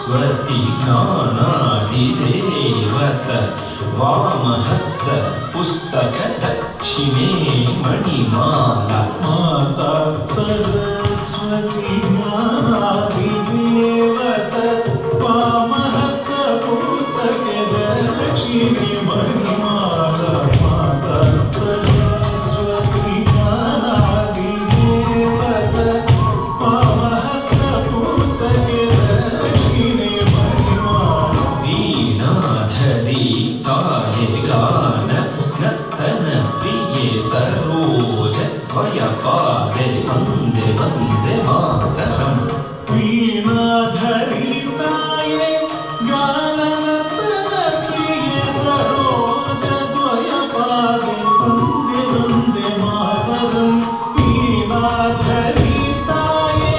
सरस्वती ज्ञानादिदेवत वामहस्त पुस्तक दक्षिणे मणिमाला माता सरस्वती ज्ञानादिदेवत वामहस्त पुस्तक दक्षिणे मणिमाला माता सरस्वती ज्ञानादिदेवत वामहस्त पुस्तक दक्षिणे मणिमाला वीणाधरी ताये गान नर्तन प्रिये सरोज त्वयपादे वन्दे वन्दे मातरम् वीणाधरी ताये गाननर्तन प्रिये सरोज त्वयपादे वन्दे वन्दे मातरम् वीणाधरी ताये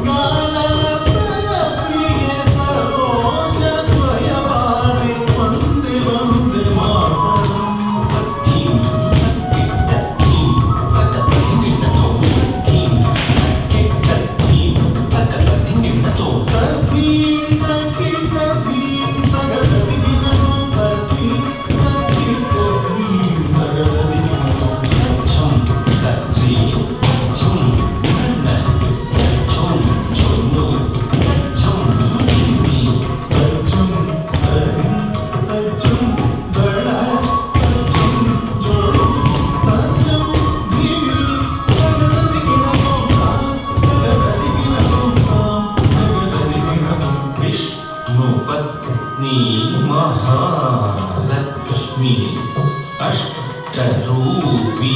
गाननर्तन प्रिये सरोज त्वयपादे वन्दे वन्दे मातरम् विष्णुपत्नी महालक्ष्मी अष्टरूपी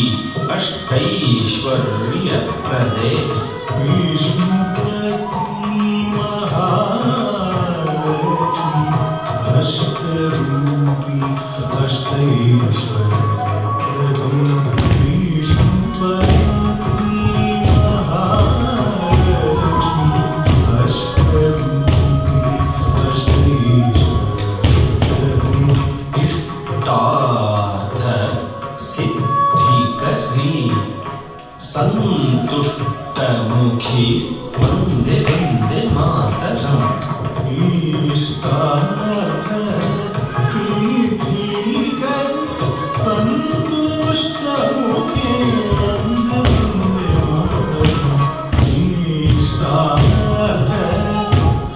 अष्टैश्वर्यप्रदे विष्णुपत्नी महालक्ष्मी अष्टरूपी अष्टैश्वर्यप्रदे विष्णुपत्नी महालक्ष्मी अष्टरूपी इष्टार्थ सिद्धिकरी सन्तुष्टमुखी वन्दे वन्दे मातरम् इष्टार्थ सिद्धिकरी सन्तुष्टमुखी वन्दे वन्दे मातरम् इष्टार्थ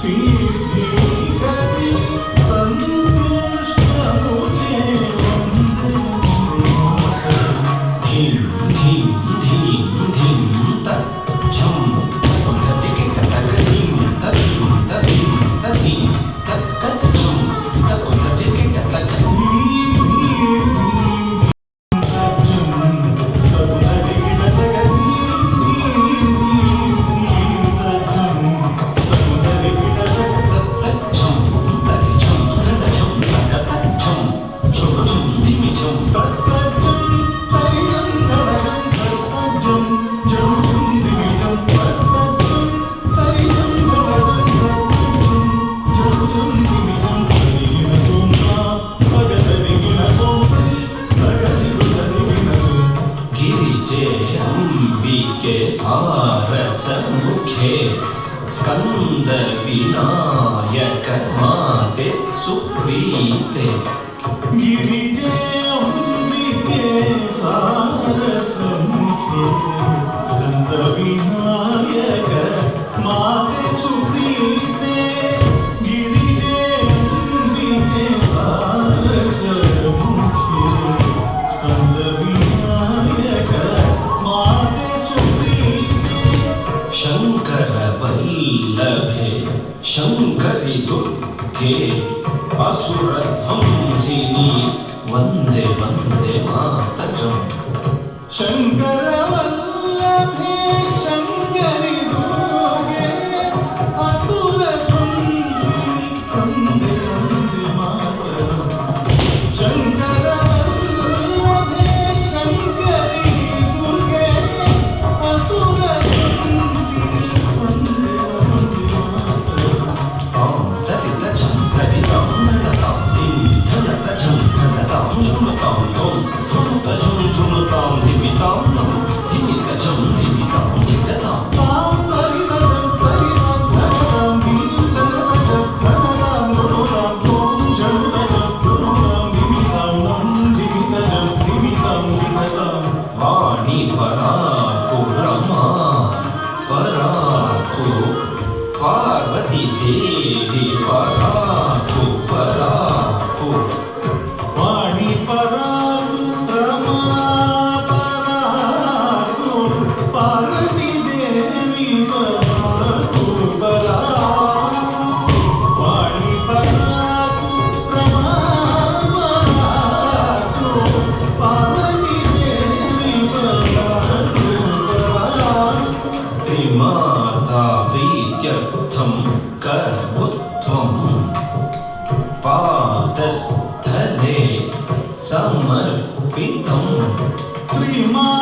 सिद्धिकरी सन्तुष्टमुखी धीं धीं धीं धीं तच्छं तदिके तदधीं तदीं तदीं तदीं तत्तच्छं तदिके तदधीं गिरिजे अंबिके सारसमुखे स्कंद विनायक माते सुप्रीते गिरिजे अंबिके सारसमुखे स्कंद विनायक माते सुप्रीते गिरिजे अंबिके सारसमुखे स्कंद विनायक माते सुप्रीते शंकर वल्लभे शंकरि दुर्गे असुर ध्वंसिनी वन्दे वन्दे मातरम् शंकर वल्लभे शंकरि दुर्गे असुर ध्वंसिनी वन्दे वन्दे मातरम् शंकर वल्लभे शंकरि दुर्गे असुर ध्वंसिनी वन्दे वन्दे मातरम् ॐ तदितचं तदितं तदतां दिं तदतचं तदतां झुमतां ॐ झुमतचं झुमतां दिमितां तं दिमितचं दिमितां दिमितां तां परितचं परितां कबुत्वं पादस्थले समर्पितम् प्रेमा